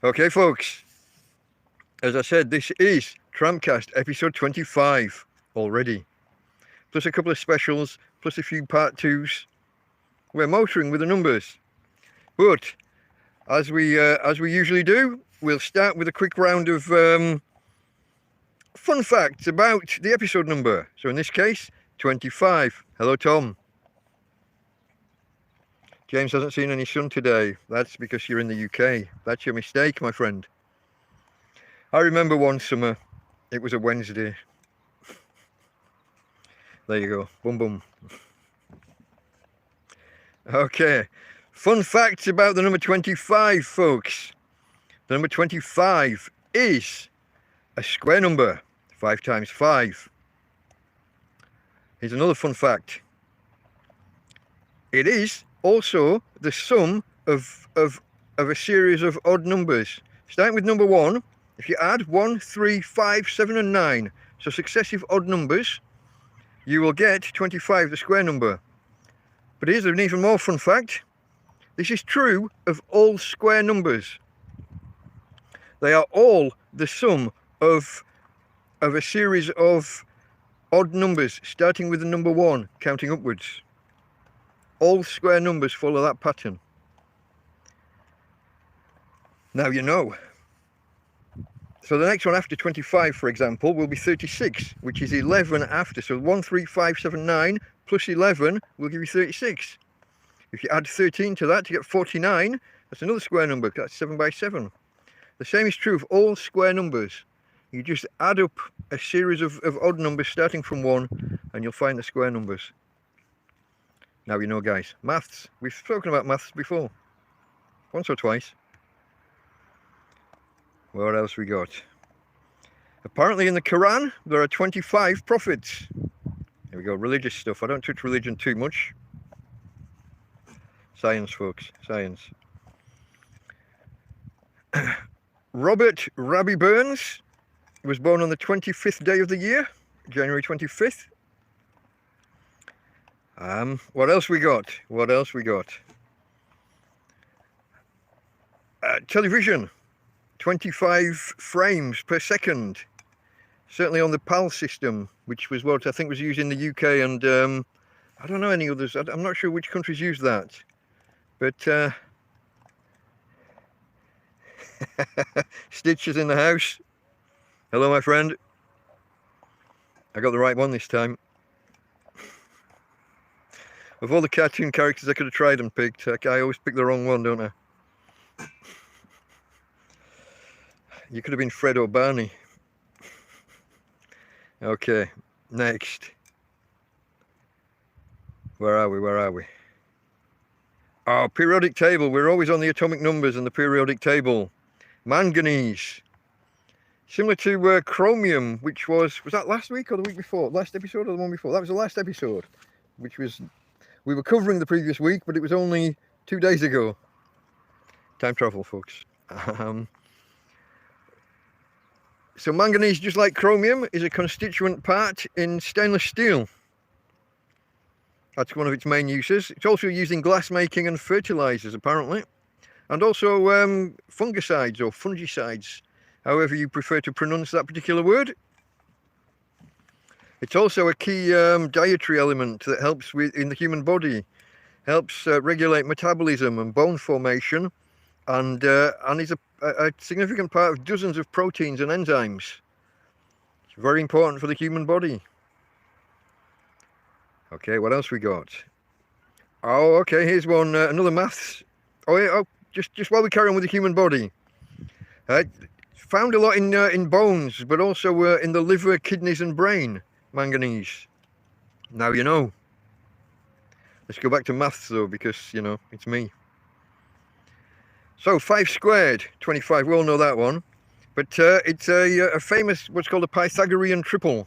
Okay, folks. As I said, this is TrampCast episode 25 already. Plus a couple of specials, plus a few part twos. We're motoring with the numbers. But as we usually do, we'll start with a quick round of fun facts about the episode number. So in this case, 25. Hello, Tom. James hasn't seen any sun today. That's because you're in the UK. That's your mistake, my friend. I remember one summer. It was a Wednesday. There you go. Boom, boom. Okay. Fun facts about the number 25, folks. The number 25 is a square number. 5 times 5. Here's another fun fact. It is also the sum of a series of odd numbers. Starting with number 1, if you add 1, 3, 5, 7 and 9, so successive odd numbers, you will get 25, the square number. But here's an even more fun fact. This is true of all square numbers. They are all the sum of a series of odd numbers, starting with the number 1, counting upwards. All square numbers follow that pattern. Now you know. So the next one after 25, for example, will be 36, which is 11 after. So 1, 3, 5, 7, 9 plus 11 will give you 36. If you add 13 to that, you get 49. That's another square number. That's 7 by 7. The same is true of all square numbers. You just add up a series of odd numbers starting from 1 and you'll find the square numbers. Now you know, guys. Maths. We've spoken about maths before. Once or twice. What else we got? Apparently in the Quran there are 25 prophets. Here we go, religious stuff. I don't touch religion too much. Science, folks, science. Robert Rabbie Burns was born on the 25th day of the year, January 25th. What else we got? What else we got? Television, 25 frames per second. Certainly on the PAL system, which was what I think was used in the UK and I don't know any others. I'm not sure which countries use that. But Stitch is in the house. Hello, my friend. I got the right one this time. Of all the cartoon characters I could have tried and picked, I always pick the wrong one, don't I? You could have been Fred or Barney. Okay, next. Where are we? Where are we? Oh, periodic table. We're always on the atomic numbers and the periodic table. Manganese. Similar to chromium, which was that last week or the week before? Last episode or the one before? That was the last episode, which was, we were covering the previous week, but it was only 2 days ago. Time travel, folks. So manganese, just like chromium, is a constituent part in stainless steel. That's one of its main uses. It's also used in glass making and fertilizers, apparently. And also fungicides or fungicides, however you prefer to pronounce that particular word. It's also a key dietary element that helps in the human body. Helps regulate metabolism and bone formation. And is a significant part of dozens of proteins and enzymes. It's very important for the human body. Okay, what else we got? Oh, okay, here's one, another maths. Oh, yeah, oh, just while we carry on with the human body. Found a lot in bones, but also in the liver, kidneys and brain, manganese. Now you know. Let's go back to maths though, because, you know, it's me. So 5 squared, 25, we all know that one. But it's a famous, what's called a Pythagorean triple.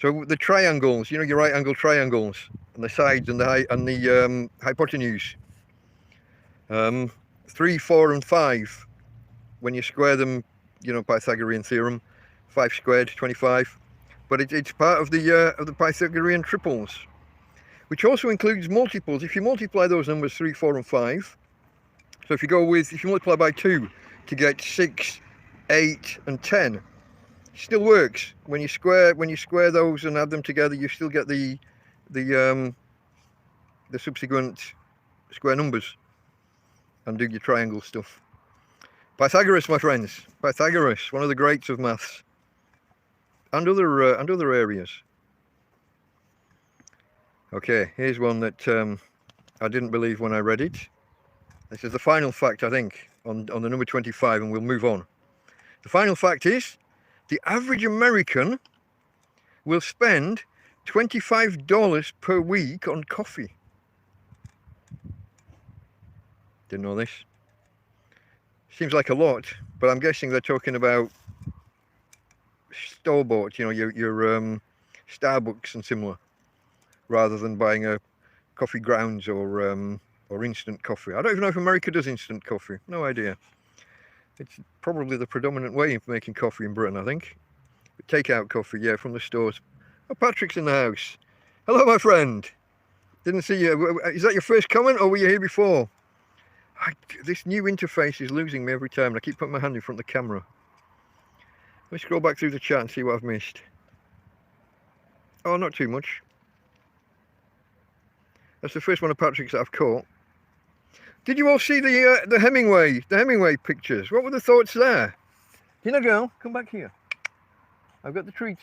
So the triangles, you know, your right angle triangles, and the sides and the hypotenuse. 3, 4 and 5. When you square them, you know, Pythagorean theorem, 5 squared, 25. But it's part of the Pythagorean triples, which also includes multiples. If you multiply those numbers 3, 4 and 5, so if you multiply by 2, to get 6, 8 and 10. Still works. When you square those and add them together, you still get the subsequent square numbers and do your triangle stuff. Pythagoras, my friends. Pythagoras, one of the greats of maths and other areas. Okay, here's one that I didn't believe when I read it. This is the final fact, I think, on the number 25, and we'll move on. The final fact is, the average American will spend $25 per week on coffee. Didn't know this. Seems like a lot, but I'm guessing they're talking about store-bought, you know, your Starbucks and similar, rather than buying a coffee grounds or instant coffee. I don't even know if America does instant coffee. No idea. It's probably the predominant way of making coffee in Britain, I think. But takeout coffee, yeah, from the stores. Oh, Patrick's in the house. Hello, my friend. Didn't see you. Is that your first comment, or were you here before? This new interface is losing me every time, and I keep putting my hand in front of the camera. Let me scroll back through the chat and see what I've missed. Oh, not too much. That's the first one of Patrick's that I've caught. Did you all see the Hemingway pictures? What were the thoughts there? Tina girl, come back here. I've got the treats.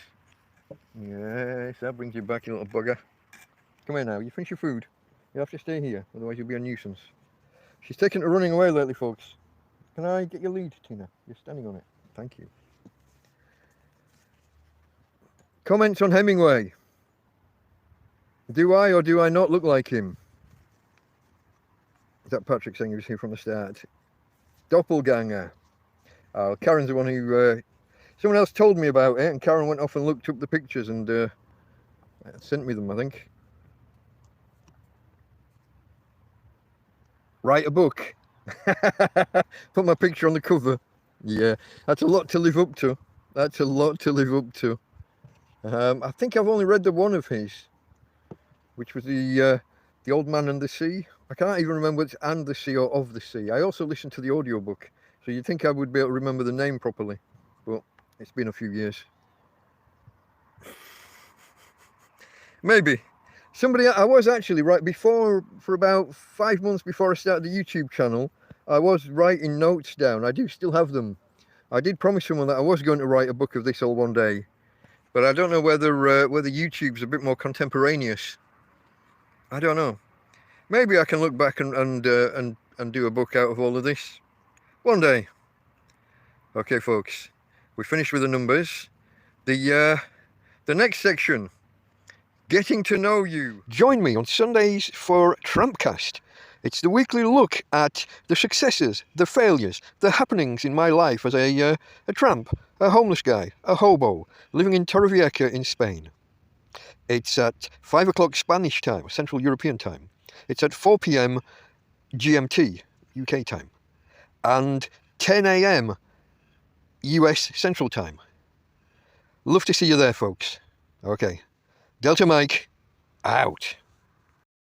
Yes, that brings you back, you little bugger. Come here now, you finish your food. You have to stay here, otherwise you'll be a nuisance. She's taken to running away lately, folks. Can I get your lead, Tina? You're standing on it. Thank you. Comments on Hemingway. Do I or do I not look like him? Is that Patrick saying he was here from the start? Doppelganger. Oh, Karen's the one who... someone else told me about it, and Karen went off and looked up the pictures and sent me them, I think. Write a book. Put my picture on the cover. Yeah, that's a lot to live up to. That's a lot to live up to. I think I've only read the one of his, which was the Old Man and the Sea. I can't even remember it's and the sea or of the sea. I also listened to the audiobook, so you'd think I would be able to remember the name properly, but it's been a few years. Maybe. Somebody, I was actually right before, for about 5 months before I started the YouTube channel, I was writing notes down. I do still have them. I did promise someone that I was going to write a book of this all one day, but I don't know whether YouTube's a bit more contemporaneous. I don't know. Maybe I can look back and do a book out of all of this one day. Okay, folks, we finished with the numbers. The next section, getting to know you. Join me on Sundays for TrampCast. It's the weekly look at the successes, the failures, the happenings in my life as a tramp, a homeless guy, a hobo, living in Torrevieja in Spain. It's at 5 o'clock Spanish time, Central European time. It's at 4 p.m. GMT, UK time. And 10 a.m. US Central time. Love to see you there, folks. Okay. Delta Mike, out.